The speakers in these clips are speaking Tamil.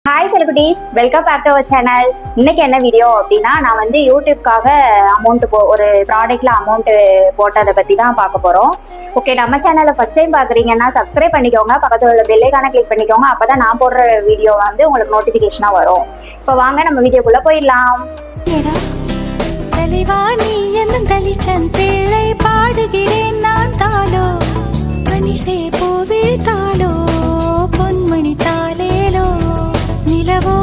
Hi celebrities, welcome back to our channel. இன்னைக்கு என்ன வீடியோ அப்படின்னா, நான் வந்து யூடியூப்காக ஒரு ப்ராடக்ட்ல அமௌண்ட் போட்டதை பத்தி தான் பார்க்க போறோம். ஓகே, நம்ம சேனலை ஃபர்ஸ்ட் டைம் பாக்குறீங்கன்னா சப்ஸ்கிரைப் பண்ணிக்கோங்க, பக்கத்துல உள்ள பெல் ஐகானை கிளிக் பண்ணிக்கோங்க. அப்பதான் நான் போடுற வீடியோ வந்து உங்களுக்கு நோட்டிபிகேஷனா வரும். இப்போ வாங்க நம்ம வீடியோக்குள்ள போயிடலாம். பாடுகிறேன் நான் தாலோ பனிசே போவிழ்த்தாலோ பொன்மணி தாலேலோ நிலவோ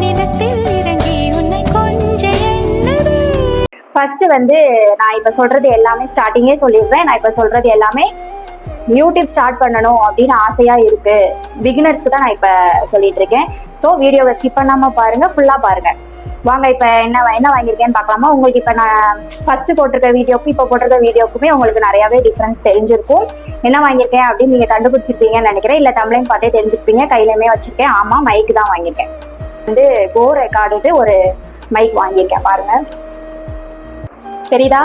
நிலத்தில் இறங்கி உன்னை கொஞ்சம் என்னது. ஃபர்ஸ்ட் வந்து நான் இப்ப சொல்றது எல்லாமே ஸ்டார்டிங்கே சொல்லிடுறேன். நான் இப்ப சொல்றது எல்லாமே யூடியூப் ஸ்டார்ட் பண்ணணும் அப்படின்னு ஆசையா இருக்கு பிகினர்ஸ்க்கு தான் நான் இப்ப சொல்லிட்டு இருக்கேன். ஸோ வீடியோவை ஸ்கிப் பண்ணாம பாருங்க, ஃபுல்லா பாருங்க. வாங்க இப்ப என்ன வாங்கியிருக்கேன்னு பார்க்கலாமா. உங்களுக்கு இப்ப நான் ஃபர்ஸ்ட் போட்டிருக்க வீடியோக்கும் இப்ப போட்டிருக்க வீடியோக்குமே உங்களுக்கு நிறையவே டிஃபரன்ஸ் தெரிஞ்சிருக்கும். என்ன வாங்கியிருக்கேன் அப்படின்னு நீங்க கண்டுபிடிச்சிருப்பீங்கன்னு நினைக்கிறேன். இல்ல தமிழையும் பார்த்தே தெரிஞ்சுப்பீங்க. கையிலுமே வச்சிருக்கேன். ஆமா, மைக் தான் வாங்கியிருக்கேன். வந்து கோ ரெக்கார்டு ஒரு மைக் வாங்கியிருக்கேன். பாருங்க, தெரியுதா?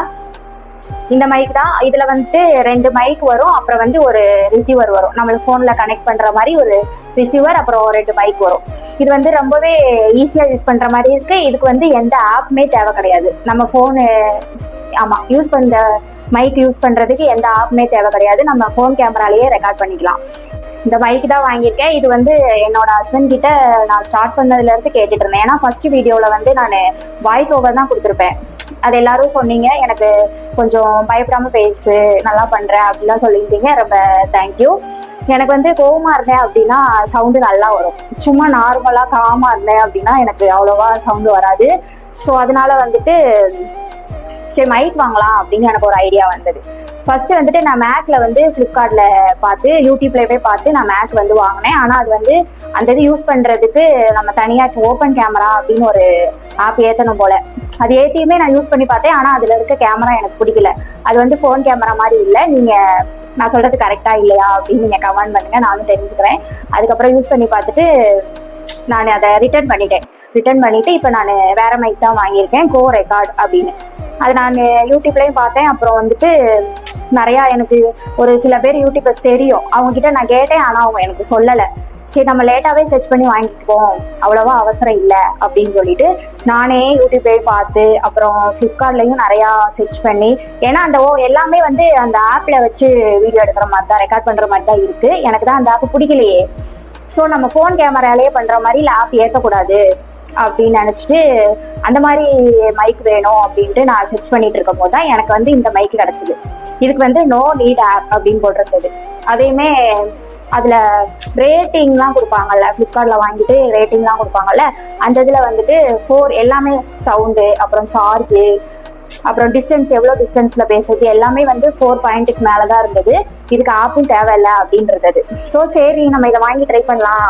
இந்த மைக் தான். இதுல வந்துட்டு 2 மைக் வரும், அப்புறம் வந்து ஒரு ரிசீவர் வரும். நம்மளுக்கு போன்ல கனெக்ட் பண்ற மாதிரி ஒரு ரிசீவர், அப்புறம் 2 மைக் வரும். இது வந்து ரொம்பவே ஈஸியா யூஸ் பண்ற மாதிரி இருக்கு. இதுக்கு வந்து எந்த ஆப்புமே தேவை கிடையாது. நம்ம போனு யூஸ் பண்ற மைக் யூஸ் பண்றதுக்கு எந்த ஆப்புமே தேவை கிடையாது. நம்ம போன் கேமராலேயே ரெக்கார்ட் பண்ணிக்கலாம். இந்த மைக் தான் வாங்கியிருக்கேன். இது வந்து என்னோட ஹஸ்பண்ட் கிட்ட நான் ஸ்டார்ட் பண்ணதுல இருந்து கேட்டுட்டு இருந்தேன். ஏன்னா ஃபர்ஸ்ட் வீடியோல வந்து நான் வாய்ஸ் ஓவர் தான் கொடுத்துருப்பேன். அது எல்லாரும் சொன்னீங்க, எனக்கு கொஞ்சம் பயப்படாம பேசு, நல்லா பண்ற அப்படிலாம் சொல்லியிருந்தீங்க. ரொம்ப தேங்க்யூ. எனக்கு வந்து கோவமா இருந்தேன் அப்படின்னா சவுண்டு நல்லா வரும். சும்மா நார்மலா காமா இருந்தேன் அப்படின்னா எனக்கு அவ்வளோவா சவுண்டு வராது. ஸோ அதனால வந்துட்டு சரி மைக் வாங்கலாம் அப்படின்னு எனக்கு ஒரு ஐடியா வந்தது. ஃபர்ஸ்ட் வந்துட்டு நான் மேக்ல வந்து ஃப்ளிப்கார்ட்ல பார்த்து யூடியூப்ல போய் பார்த்து நான் மேக் வந்து வாங்கினேன். ஆனால் அது வந்து அந்த இது யூஸ் பண்றதுக்கு நம்ம தனியாக ஓப்பன் கேமரா அப்படின்னு ஒரு ஆப் ஏற்றணும் போல. அது ஏற்றியுமே நான் யூஸ் பண்ணி பார்த்தேன். ஆனால் அதில் இருக்க கேமரா எனக்கு பிடிக்கல. அது வந்து ஃபோன் கேமரா மாதிரி இல்லை. நீங்கள் நான் சொல்றது கரெக்டா இல்லையா அப்படின்னு நீங்கள் கமெண்ட் பண்ணுங்க, நானும் தெரிஞ்சுக்கிறேன். அதுக்கப்புறம் யூஸ் பண்ணி பார்த்துட்டு நான் அதை ரிட்டர்ன் பண்ணிட்டு இப்போ நான் வேற மைக் தான் வாங்கியிருக்கேன், கோ ரெக்கார்ட் அப்படின்னு. அது நான் யூடியூப்லயும் பார்த்தேன். அப்புறம் வந்துட்டு நிறையா எனக்கு ஒரு சில பேர் யூடியூபர்ஸ் தெரியும், அவங்க கிட்ட நான் கேட்டேன். ஆனால் அவங்க எனக்கு சொல்லலை. சரி, நம்ம லேட்டாவே சர்ச் பண்ணி வாங்கிக்குவோம், அவ்வளவா அவசரம் இல்லை அப்படின்னு சொல்லிட்டு நானே யூடியூப்பே பார்த்து அப்புறம் ஃப்ளிப்கார்ட்லயும் நிறையா சர்ச் பண்ணி, ஏன்னா அந்த எல்லாமே வந்து அந்த ஆப்ல வச்சு வீடியோ எடுக்கிற மாதிரி தான், ரெக்கார்ட் பண்ற மாதிரி தான் இருக்கு. எனக்கு தான் அந்த ஆப் பிடிக்கலையே. ஸோ நம்ம ஃபோன் கேமராலேயே பண்ற மாதிரி இல்லை, ஆப் ஏற்றக்கூடாது அப்படின்னு நினைச்சிட்டு அந்த மாதிரி மைக் வேணும் அப்படின்ட்டு நான் சர்ச் பண்ணிட்டு இருக்கும் போது தான் எனக்கு வந்து இந்த மைக் கிடைச்சது. இதுக்கு வந்து நோ நீட் ஆப் அப்படின்னு போட்டிருந்தது. அதையுமே அதுல ரேட்டிங்லாம் கொடுப்பாங்கல்ல, ஃப்ளிப்கார்ட்ல வாங்கிட்டு ரேட்டிங்லாம் கொடுப்பாங்கல்ல, அந்த இதுல வந்துட்டு 4 எல்லாமே சவுண்டு, அப்புறம் சார்ஜு, அப்புறம் டிஸ்டன்ஸ், எவ்வளோ டிஸ்டன்ஸ்ல பேசுறது எல்லாமே வந்து 4 பாயிண்ட்டுக்கு மேலதான் இருந்தது. இதுக்கு ஆப்பும் தேவையில்லை அப்படின்றது. ஸோ சரி, நம்ம இதை வாங்கி ட்ரை பண்ணலாம்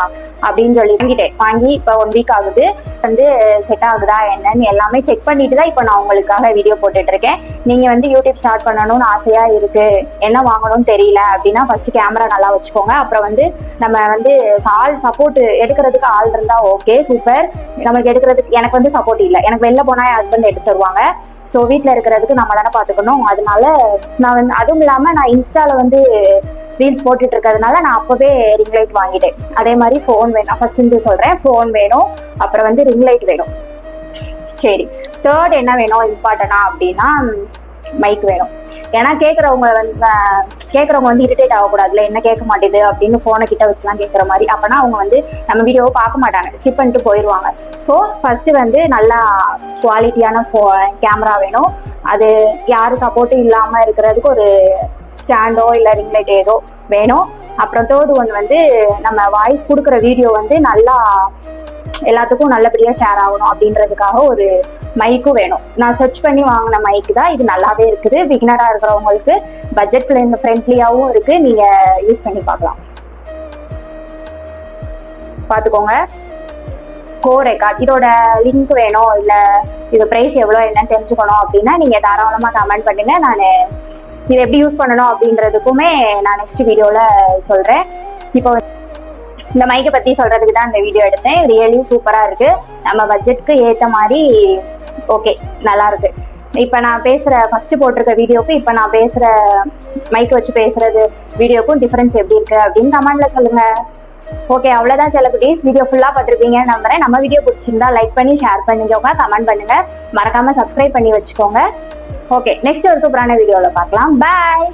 அப்படின்னு சொல்லி வாங்கி இப்போ 1 வீக் ஆகுது. வந்து செட் ஆகுதா என்னன்னு எல்லாமே செக் பண்ணிட்டு தான் இப்போ நான் உங்களுக்காக வீடியோ போட்டுட்டு இருக்கேன். நீங்க வந்து யூடியூப் ஸ்டார்ட் பண்ணணும்னு ஆசையா இருக்கு, என்ன வாங்கணும்னு தெரியல அப்படின்னா ஃபர்ஸ்ட் கேமரா நல்லா வச்சுக்கோங்க. அப்புறம் வந்து நம்ம வந்து ஆள் சப்போர்ட் எடுக்கிறதுக்கு ஆள் இருந்தா ஓகே, சூப்பர். நமக்கு எடுக்கிறதுக்கு எனக்கு வந்து சப்போர்ட் இல்லை. எனக்கு வெளில போனா என் ஹஸ்பண்ட் எடுத்து தருவாங்க. ஸோ வீட்டில் இருக்கிறதுக்கு நம்ம தானே பார்த்துக்கணும். அதனால நான் வந்து அதுவும் இல்லாமல் நான் இன்ஸ்டால வந்து ரீல்ஸ் போட்டுட்டு இருக்கிறதுனால நான் அப்பவே ரிங் லைட் வாங்கிட்டேன். அதே மாதிரி ஃபோன் வேணும். ஃபர்ஸ்ட் இருந்து சொல்றேன், ஃபோன் வேணும், அப்புறம் வந்து ரிங் லைட் வேணும். சரி, தேர்ட் என்ன வேணும் இம்பார்ட்டனா அப்படின்னா மைக் வேணும். ஏன்னா கேட்கறவங்க வந்து இரிட்டேட் ஆகக்கூடாதுல, என்ன கேட்க மாட்டேது அப்படின்னு போனை கிட்ட வச்சுலாம் கேட்கற மாதிரி. அப்பனா அவங்க வந்து நம்ம வீடியோவை பார்க்க மாட்டாங்க, ஸ்கிப் பண்ணிட்டு போயிடுவாங்க. ஸோ ஃபர்ஸ்ட் வந்து நல்லா குவாலிட்டியான கேமரா வேணும். அது யாரு சப்போர்ட்டும் இல்லாம இருக்கிறதுக்கு ஒரு ஸ்டாண்டோ இல்லை ரிங் லைட் ஏதோ வேணும். அப்புறம் தேர்ட் ஒன் வந்து நம்ம வாய்ஸ் கொடுக்குற வீடியோ வந்து நல்லா எல்லாத்துக்கும் நல்லபடியா ஷேர் ஆகணும் அப்படின்றதுக்காக ஒரு மைக்கும் வேணும். நான் சர்ச் பண்ணி வாங்கின மைக் தான் இது. நல்லாவே இருக்குது. பிகினரா இருக்கிறவங்களுக்கு பட்ஜெட் ஃப்ரெண்ட்லியாவும் இருக்கு. நீங்க யூஸ் பண்ணி பார்க்கலாம். பாத்துக்கோங்க, கோ ரெக்கார்ட். இதோட லிங்க் வேணும், இல்ல இது பிரைஸ் எவ்வளவு என்னன்னு தெரிஞ்சுக்கணும் அப்படின்னா நீங்க தாராளமா கமெண்ட் பண்ணுங்க. நான் இதை எப்படி யூஸ் பண்ணணும் அப்படின்றதுக்குமே நான் நெக்ஸ்ட் வீடியோல சொல்றேன். இப்போ இந்த மைக்கை பத்தி சொல்றதுக்கு தான் இந்த வீடியோ எடுத்தேன். ரியலி சூப்பரா இருக்கு. நம்ம பட்ஜெட்க்கு ஏத்த மாதிரி ஓகே, நல்லா இருக்கு. இப்ப நான் பேசுற ஃபர்ஸ்ட் போட்டிருக்க வீடியோக்கும் இப்ப நான் பேசுற மைக் வச்சு பேசுறது வீடியோக்கும் டிஃபரன்ஸ் எப்படி இருக்கு அப்படின்னு கமெண்ட்ல சொல்லுங்க. ஓகே, அவ்வளவுதான் செல்லக்குட்டீஸ். வீடியோ ஃபுல்லா பார்த்திருப்பீங்கன்னு நம்புறேன். நம்ம வீடியோ பிடிச்சிருந்தா லைக் பண்ணி ஷேர் பண்ணிக்கோங்க, கமெண்ட் பண்ணுங்க, மறக்காம சப்ஸ்கிரைப் பண்ணி வச்சுக்கோங்க. ஓகே, நெக்ஸ்ட் ஒரு சூப்பரான வீடியோல பார்க்கலாம். பாய்.